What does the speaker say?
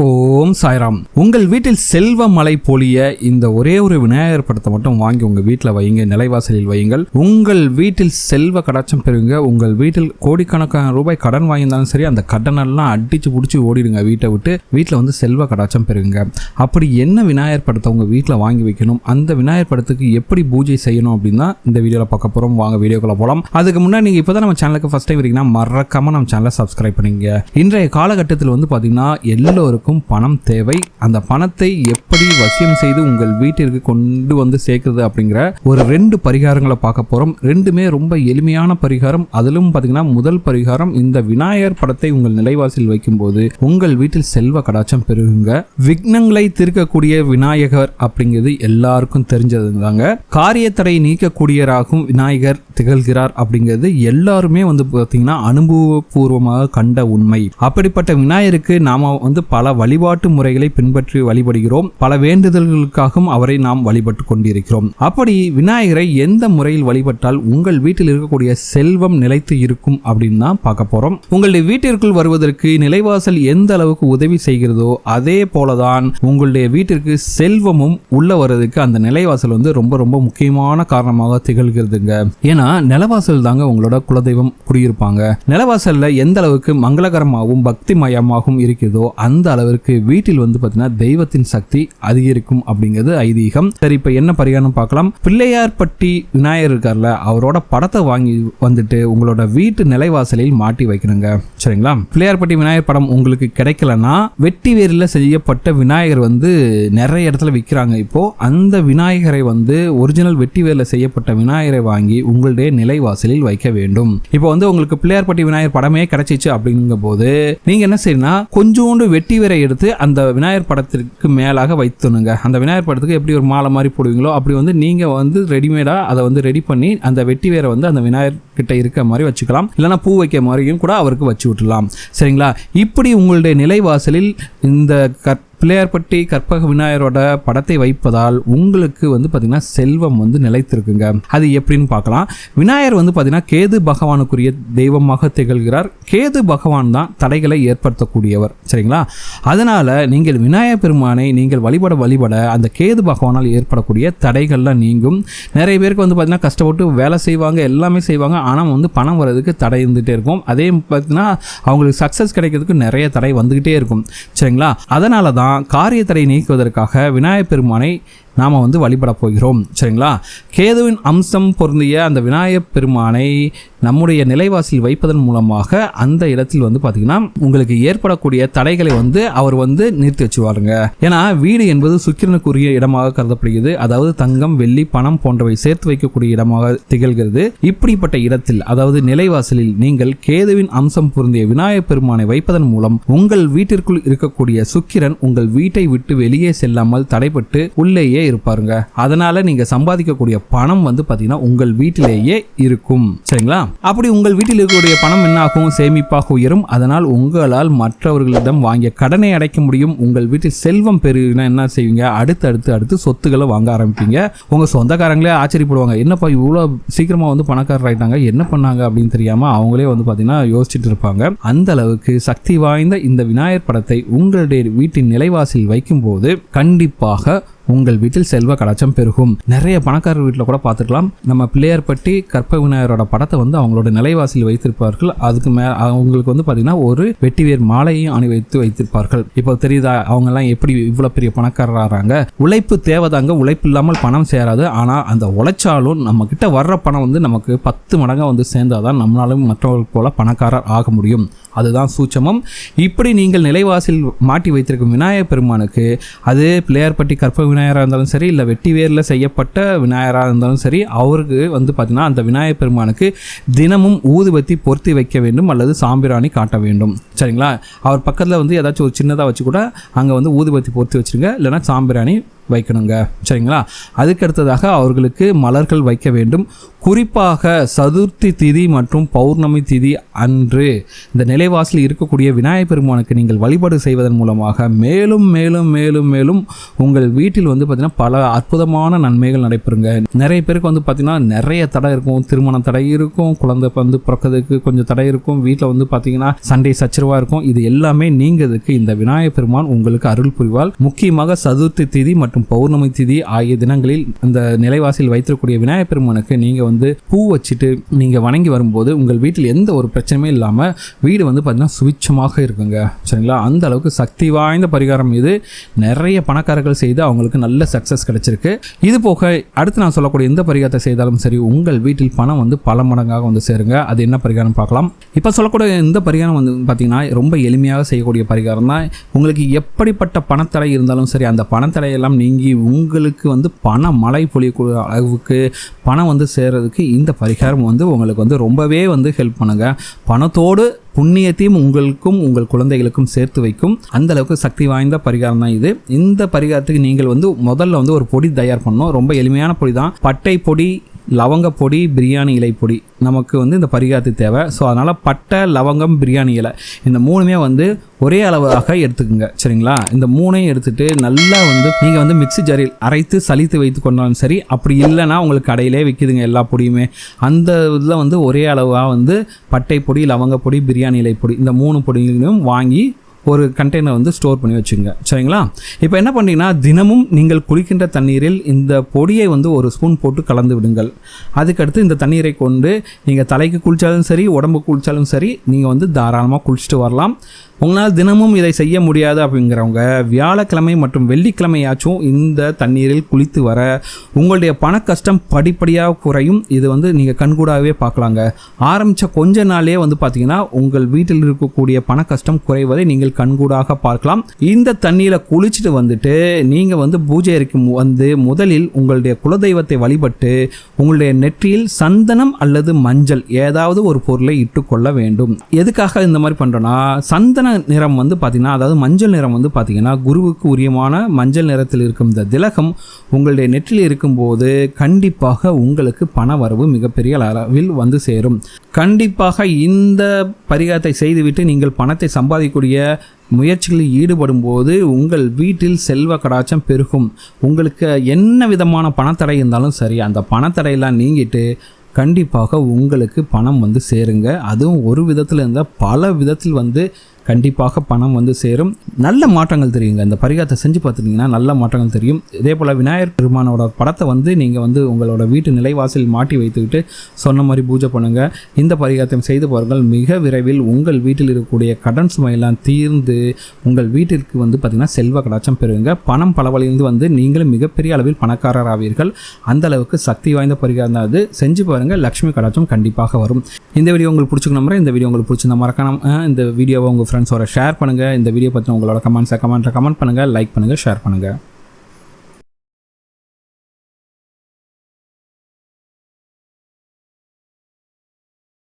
ஓம் சாய்ராம். உங்கள் வீட்டில் செல்வ மழை பொழிய இந்த ஒரே ஒரு விநாயகர் படத்தை மட்டும் வாங்கி உங்க வீட்டில் வையுங்க, நிலைவாசலில் வையுங்கள். உங்கள் வீட்டில் செல்வ கடாட்சம் பெறுங்க. உங்கள் வீட்டில் கோடிக்கணக்கான ரூபாய் கடன் வாங்கியிருந்தாலும் சரி, அந்த கடனெல்லாம் அடிச்சு பிடிச்சி ஓடிடுங்க வீட்டை விட்டு. வீட்டில் வந்து செல்வ கடாட்சம் பெறுங்க. அப்படி என்ன விநாயகர் படத்தை உங்க வீட்டில் வாங்கி வைக்கணும், அந்த விநாயகர் படத்துக்கு எப்படி பூஜை செய்யணும் அப்படின்னா இந்த வீடியோவில் பார்க்க போகிறோம். வாங்க வீடியோக்குள்ள போகலாம். அதுக்கு முன்னாடி நீங்கள் இப்போ தான் நம்ம சேனலுக்கு ஃபர்ஸ்ட் டைம் இருக்கீங்கன்னா மறக்காம நம்ம சேனலை சப்ஸ்கிரைப் பண்ணிங்க. இன்றைய காலகட்டத்தில் வந்து பார்த்தீங்கன்னா எல்லோருக்கும் பணம் தேவை. அந்த பணத்தை எப்படி வசியம் செய்து உங்கள் வீட்டிற்கு கொண்டு வந்து சேர்க்கிறது அப்படிங்கிற ஒரு 2 பரிகாரங்களை பார்க்க போறோம். ரெண்டுமே ரொம்ப எளிமையான பரிகாரம். அதிலும் பார்த்தீங்கன்னா முதல் பரிகாரம், இந்த விநாயகர் படத்தை உங்கள் நிலைவாசலில் வைக்கும்போது உங்கள் வீட்டில் செல்வ கடாட்சம் பெருகுங்க. விக்னங்களை தீர்க்கக்கூடிய விநாயகர் அப்படிங்கிறது எல்லாருக்கும் தெரிஞ்சதுதாங்க. காரியத்தடை நீக்கக்கூடியராகவும் விநாயகர் திகழ்கிறார் அப்படிங்கிறது எல்லாருமே வந்து பார்த்தீங்கன்னா அனுபவபூர்வமாக கண்ட உண்மை. அப்படிப்பட்ட விநாயகருக்கு நாம வந்து பல வழிபாட்டு முறைகளை பின்பற்றி வழிபடுகிறோம். பல வேண்டுதல்களுக்காகவும் அவரை நாம் வழிபட்டு கொண்டிருக்கிறோம். அப்படி விநாயகரை எந்த முறையில் வழிபட்டால் உங்கள் வீட்டில் இருக்கக்கூடிய செல்வம் நிலைத்து இருக்கும் அப்படின்னு தான் பார்க்க போறோம். உங்களுடைய வீட்டிற்குள் வருவதற்கு நிலைவாசல் எந்த அளவுக்கு உதவி செய்கிறதோ அதே போலதான் உங்களுடைய வீட்டிற்கு செல்வமும் உள்ள வருவதற்கு அந்த நிலைவாசல் வந்து ரொம்ப ரொம்ப முக்கியமான காரணமாக திகழ்கிறதுங்க. ஏன்னா நிலவாசல் தாங்க உங்களோட குலதெய்வம் குடியிருப்பாங்க. நிலவாசல்ல எந்த அளவுக்கு மங்களகரமாகவும் பக்தி மயமாகவும் இருக்கிறதோ அந்த அளவிற்கு வீட்டில் வந்து பார்த்தீங்கன்னா தெய்வத்தின் சக்தி அதிகரிக்கும் அப்படிங்கிறது ஐதீகம். சரி, இப்ப என்ன பரிகாரம் பார்க்கலாம். பிள்ளையார்பட்டி விநாயகர் இருக்கார்ல, அவரோட படத்தை வாங்கி வந்துட்டு உங்களோட வீட்டு நிலைவாசலில் மாட்டி வைக்கணுங்க. சரிங்களா? பிள்ளையார்பட்டி விநாயகர் படம் உங்களுக்கு கிடைக்கலன்னா வெட்டி வேரில் செய்யப்பட்ட விநாயகர் வந்து நிறைய இடத்துல விற்கிறாங்க. இப்போ அந்த விநாயகரை வந்து ஒரிஜினல் வெட்டி வேரில் செய்யப்பட்ட விநாயகரை வாங்கி உங்களுடைய நிலைவாசலில் வைக்க வேண்டும். இப்போ வந்து உங்களுக்கு பிள்ளையார்பட்டி விநாயகர் படமே கிடைச்சிச்சு அப்படிங்கும் போது நீங்க என்ன செய்யணும்னா கொஞ்சோண்டு வெட்டி வேரை எடுத்து அந்த விநாயகர் படத்திற்கு மேலாக வைத்துணுங்க. அந்த விநாயகர் படத்துக்கு எப்படி ஒரு மாலை மாதிரி போடுவீங்களோ அப்படி வந்து நீங்க வந்து ரெடிமேடா அதை வந்து ரெடி பண்ணி அந்த வெட்டி வேரை வந்து அந்த விநாயகர் கிட்ட இருக்க மாதிரி வச்சுக்கலாம். இல்லைன்னா பூ வைக்க மாதிரியும் கூட அவருக்கு வச்சு விட்டுலாம். சரிங்களா? இப்படி உங்களுடைய நிலைவாசலில் இந்த பிள்ளையார்பட்டி கற்பக விநாயகரோட படத்தை வைப்பதால் உங்களுக்கு வந்து பார்த்தீங்கன்னா செல்வம் வந்து நிலைத்திருக்குங்க. அது எப்படின்னு பார்க்கலாம். விநாயகர் வந்து பார்த்தீங்கன்னா கேது பகவானுக்குரிய தெய்வமாக திகழ்கிறார். கேது பகவான் தான் தடைகளை ஏற்படுத்தக்கூடியவர். சரிங்களா? அதனால நீங்கள் விநாயகர் பெருமானை நீங்கள் வழிபட அந்த கேது பகவானால் ஏற்படக்கூடிய தடைகள்லாம் நீங்கும். நிறைய பேருக்கு வந்து பார்த்தீங்கன்னா கஷ்டப்பட்டு வேலை செய்வாங்க, எல்லாமே செய்வாங்க, ஆனால் வந்து பணம் வர்றதுக்கு தடை இருந்துகிட்டே இருக்கும். அதே பார்த்தீங்கன்னா அவங்களுக்கு சக்ஸஸ் கிடைக்கிறதுக்கு நிறைய தடை வந்துகிட்டே இருக்கும். சரிங்களா? அதனால தான் காரியத்தடை நீக்குவதற்காக விநாயகர் பெருமானை நாம வந்து வழிபட போகிறோம். சரிங்களா? கேதுவின் அம்சம் பொருந்திய அந்த விநாயகர் பெருமானை நம்முடைய நிலைவாசலில் வைப்பதன் மூலமாக அந்த இடத்தில் வந்து பார்த்தீங்கன்னா உங்களுக்கு ஏற்படக்கூடிய தடைகளை வந்து அவர் வந்து நிறுத்தி வச்சுருவாருங்க. ஏன்னா வீடு என்பது சுக்கிரனுக்குரிய இடமாக கருதப்படுகிறது. அதாவது தங்கம், வெள்ளி, பணம் போன்றவை சேர்த்து வைக்கக்கூடிய இடமாக திகழ்கிறது. இப்படிப்பட்ட இடத்தில், அதாவது நிலைவாசலில் நீங்கள் கேதுவின் அம்சம் பொருந்திய விநாயகர் பெருமானை வைப்பதன் மூலம் உங்கள் வீட்டிற்குள் இருக்கக்கூடிய சுக்கிரன் உங்கள் வீட்டை விட்டு வெளியே செல்லாமல் தடைப்பட்டு உள்ளேயே இருப்பாருங்க. அதனால நீங்க சம்பாதிக்கக்கூடிய பணம் வந்து பாத்தீங்கன்னா உங்கள் வீட்டிலேயே இருக்கும். சரிங்களா? அப்படி உங்கள் வீட்டில் இருக்கக்கூடிய பணம் என்ன ஆகும்? சேமிப்பாக உயரும். அதனால் உங்களால் மற்றவர்களிடம் வாங்கிய கடனை அடைக்க முடியும். உங்கள் வீட்டில் செல்வம் பெருகினா என்ன செய்வீங்க? அடுத்து சொத்துக்களை வாங்க ஆரம்பிப்பீங்க. உங்க சொந்தக்காரங்களே ஆச்சரியப்படுவாங்க, என்னப்பா இவ்வளவு சீக்கிரமா வந்து பணக்காரர் ஆயிட்டாங்க, என்ன பண்ணாங்க அப்படின்னு தெரியாம அவங்களே வந்து பாத்தீங்கன்னா யோசிச்சுட்டு இருப்பாங்க. அந்த அளவுக்கு சக்தி வாய்ந்த இந்த விநாயகர் படத்தை உங்களுடைய வீட்டின் நிலைவாசலில் வைக்கும் போது கண்டிப்பாக உங்கள் வீட்டில் செல்வ கடாட்சம் பெருகும். நிறைய பணக்காரர் வீட்டில் கூட பார்த்துக்கலாம். நம்ம பிள்ளையார்பட்டி கற்பக விநாயகரோட படத்தை வந்து அவங்களோட நிலைவாசலில் வைத்திருப்பார்கள். அதுக்கு அவங்களுக்கு வந்து பார்த்தீங்கன்னா ஒரு வெட்டிவேர் மாலையும் அணிவித்து வைத்திருப்பார்கள். இப்போ தெரியுதா அவங்க எல்லாம் எப்படி இவ்வளவு பெரிய பணக்காரராகிறாங்க? உழைப்பு தேவைதாங்க. உழைப்பு இல்லாமல் பணம் சேராது. ஆனால் அந்த உழைச்சாலும் நம்ம கிட்ட வர்ற பணம் வந்து நமக்கு 10 மடங்காக வந்து சேர்ந்தாதான் நம்மளாலும் மற்றவர்கள் போல பணக்காரர் ஆக முடியும். அதுதான் சூட்சமம். இப்படி நீங்கள் நிலைவாசலில் மாட்டி வைத்திருக்கும் விநாயகர் பெருமானுக்கு, அது பிள்ளையார்பட்டி கற்பக விநாயகராக இருந்தாலும் சரி, இல்லை வெட்டி வேரில் செய்யப்பட்ட விநாயகராக இருந்தாலும் சரி, அவருக்கு வந்து பார்த்தீங்கன்னா அந்த விநாயகர் பெருமானுக்கு தினமும் ஊதுபத்தி பொருத்தி வைக்க வேண்டும் அல்லது சாம்பிராணி காட்ட வேண்டும். சரிங்களா? அவர் பக்கத்தில் வந்து ஏதாச்சும் ஒரு சின்னதாக வச்சு கூட அங்கே வந்து ஊதுபத்தி பொருத்தி வச்சுருங்க, இல்லைன்னா சாம்பிராணி வைக்கணுங்க. சரிங்களா? அதுக்கு அடுத்ததாக அவர்களுக்கு மலர்கள் வைக்க வேண்டும். குறிப்பாக சதுர்த்தி திதி மற்றும் பௌர்ணமி திதி அன்று இந்த நிலைவாசலில் இருக்கக்கூடிய விநாயகர் பெருமானுக்கு நீங்கள் வழிபாடு செய்வதன் மூலமாக மேலும் மேலும் மேலும் மேலும் உங்கள் வீட்டில் வந்து பார்த்திங்கன்னா பல அற்புதமான நன்மைகள் நடைபெறுங்க. நிறைய பேருக்கு வந்து பார்த்திங்கன்னா நிறைய தடை இருக்கும். திருமண தடை இருக்கும், குழந்தை வந்து பிறக்கிறதுக்கு கொஞ்சம் தடை இருக்கும், வீட்டில் வந்து பார்த்திங்கன்னா சண்டை சச்சரவாக இருக்கும். இது எல்லாமே நீங்கிறதுக்கு இந்த விநாயகர் பெருமான் உங்களுக்கு அருள் புரிவாள். முக்கியமாக சதுர்த்தி திதி மற்றும் பௌர்ணமி திதி ஆகிய தினங்களில் இந்த நிலைவாசலில் வைத்திருக்கக்கூடிய விநாயகர் பெருமானுக்கு நீங்கள் வந்து பூ வச்சுட்டு நீங்கள் வணங்கி வரும்போது உங்கள் வீட்டில் எந்த ஒரு பிரச்சனையும் இல்லாமல் வீடு வந்து பார்த்தீங்கன்னா சுவிட்சமாக இருக்குங்க. சரிங்களா? அந்த அளவுக்கு சக்தி வாய்ந்த பரிகாரம் இது. நிறைய பணக்காரர்கள் செய்து அவங்களுக்கு நல்ல சக்ஸஸ் கிடைச்சிருக்கு. இது போக அடுத்து நான் சொல்லக்கூடிய எந்த பரிகாரத்தை செய்தாலும் சரி உங்கள் வீட்டில் பணம் வந்து பல மடங்காக வந்து சேருங்க. அது என்ன பரிகாரம் பார்க்கலாம். இப்போ சொல்லக்கூடிய இந்த பரிகாரம் வந்து பார்த்தீங்கன்னா ரொம்ப எளிமையாக செய்யக்கூடிய பரிகாரம் தான். உங்களுக்கு எப்படிப்பட்ட பணத்தடை இருந்தாலும் சரி அந்த பணத்தடையெல்லாம் நீங்கி உங்களுக்கு வந்து பண மழை பொழியக்கூடிய அளவுக்கு பணம் வந்து சேர்றதுக்கு இந்த பரிகாரம் வந்து உங்களுக்கு வந்து ரொம்பவே வந்து ஹெல்ப் பண்ணுங்க. பணத்தோடு புண்ணியத்தையும் உங்களுக்கும் உங்கள் குழந்தைகளுக்கும் சேர்த்து வைக்கும். அந்த அளவுக்கு சக்தி வாய்ந்த பரிகாரம் தான் இது. இந்த பரிகாரத்துக்கு நீங்கள் வந்து முதல்ல வந்து ஒரு பொடி தயார் பண்ணணும். ரொம்ப எளிமையான பொடி தான். பட்டை பொடி, லவங்க பொடி, பிரியாணி இலை பொடி நமக்கு வந்து இந்த பரிகாரத்துக்கு தேவை. ஸோ அதனால் பட்டை, லவங்கம், பிரியாணி இலை இந்த மூணுமே வந்து ஒரே அளவாக எடுத்துக்கோங்க. சரிங்களா? இந்த மூணையும் எடுத்துகிட்டு நல்லா வந்து நீங்கள் வந்து மிக்ஸி ஜாரில் அரைத்து சலித்து வைத்து கொண்டாலும் சரி, அப்படி இல்லைன்னா உங்களுக்கு கடையிலே விற்கிதுங்க எல்லா பொடியுமே. அந்த இதில் வந்து ஒரே அளவாக வந்து பட்டை பொடி, லவங்க பொடி, பிரியாணி இலை பொடி இந்த 3 பொடிகளையும் வாங்கி ஒரு கண்டெய்னர் வந்து ஸ்டோர் பண்ணி வச்சுங்க. சரிங்களா? இப்போ என்ன பண்ணிங்கன்னா தினமும் நீங்கள் குளிக்கின்ற தண்ணீரில் இந்த பொடியை வந்து ஒரு ஸ்பூன் போட்டு கலந்து விடுங்கள். அதுக்கடுத்து இந்த தண்ணீரை கொண்டு நீங்கள் தலைக்கு குளித்தாலும் சரி, உடம்பு குளித்தாலும் சரி, நீங்கள் வந்து தாராளமாக குளிச்சுட்டு வரலாம். உங்களால் தினமும் இதை செய்ய முடியாது அப்படிங்கிறவங்க வியாழக்கிழமை மற்றும் வெள்ளிக்கிழமையாச்சும் இந்த தண்ணீரில் குளித்து வர உங்களுடைய பண கஷ்டம் படிப்படியாக குறையும். இது வந்து நீங்கள் கண்கூடாகவே பார்க்கலாங்க. ஆரம்பித்த கொஞ்ச நாளே வந்து பார்த்தீங்கன்னா உங்கள் வீட்டில் இருக்கக்கூடிய பண கஷ்டம் குறைவதை நீங்கள் கண்கூடாக பார்க்கலாம். இந்த தண்ணீரை குளிச்சுட்டு வந்துட்டு நீங்கள் வந்து பூஜை அறைக்கு வந்து முதலில் உங்களுடைய குலதெய்வத்தை வழிபட்டு உங்களுடைய நெற்றியில் சந்தனம் அல்லது மஞ்சள் ஏதாவது ஒரு பொருளை இட்டுக்கொள்ள வேண்டும். எதுக்காக இந்த மாதிரி பண்ணுறோன்னா, சந்தன நிறம் வந்து பார்த்தீங்கன்னா, அதாவது மஞ்சள் நிறம் வந்து பார்த்தீங்கன்னா குருவுக்கு உரியமான மஞ்சள் நிறத்தில் இருக்கும் இந்த திலகம் உங்களுடைய நெற்றில் இருக்கும்போது கண்டிப்பாக உங்களுக்கு பண வரவு மிகப்பெரிய அளவில் வந்து சேரும். கண்டிப்பாக இந்த பரிகாரத்தை செய்துவிட்டு நீங்கள் பணத்தை சம்பாதிக்கக்கூடிய முயற்சிகளில் ஈடுபடும் போது உங்கள் வீட்டில் செல்வ கடாட்சம் பெருகும். உங்களுக்கு என்ன விதமான பணத்தடை இருந்தாலும் சரி அந்த பணத்தடையெல்லாம் நீங்கிட்டு கண்டிப்பாக உங்களுக்கு பணம் வந்து சேருங்க. அதுவும் ஒரு விதத்தில் இருந்தால் பல விதத்தில் வந்து கண்டிப்பாக பணம் வந்து சேரும். நல்ல மாற்றங்கள் தெரியுங்க. இந்த பரிகாரத்தை செஞ்சு பார்த்துட்டிங்கன்னா நல்ல மாற்றங்கள் தெரியும். இதே போல் விநாயகர் பெருமானோட படத்தை வந்து நீங்கள் வந்து உங்களோட வீட்டு நிலைவாசலில் மாட்டி வைத்துக்கிட்டு சொன்ன மாதிரி பூஜை பண்ணுங்கள். இந்த பரிகாரத்தை செய்து பாருங்கள். மிக விரைவில் உங்கள் வீட்டில் இருக்கக்கூடிய கடன் சுமையெல்லாம் தீர்ந்து உங்கள் வீட்டிற்கு வந்து பார்த்திங்கன்னா செல்வ கடாட்சம் பெறுங்க. பணம் பல வழியிலிருந்து வந்து நீங்களும் மிகப்பெரிய அளவில் பணக்காரர் ஆவீர்கள். அந்த அளவுக்கு சக்தி வாய்ந்த பரிகாரம் தான் அது. செஞ்சு பாருங்கள். லக்ஷ்மி கடாட்சம் கண்டிப்பாக வரும். இந்த வீடியோ உங்களுக்கு பிடிச்சிக்க நம்புறேன். இந்த வீடியோ உங்களுக்கு பிடிச்சிருந்தா மறக்காம இந்த வீடியோவை உங்கள் ஃப்ரெண்ட்ஸோட ஷேர் பண்ணுங்கள். இந்த வீடியோ பற்றி உங்களோட கமெண்ட் பண்ணுங்கள், லைக் பண்ணுங்கள், ஷேர் பண்ணுங்கள்.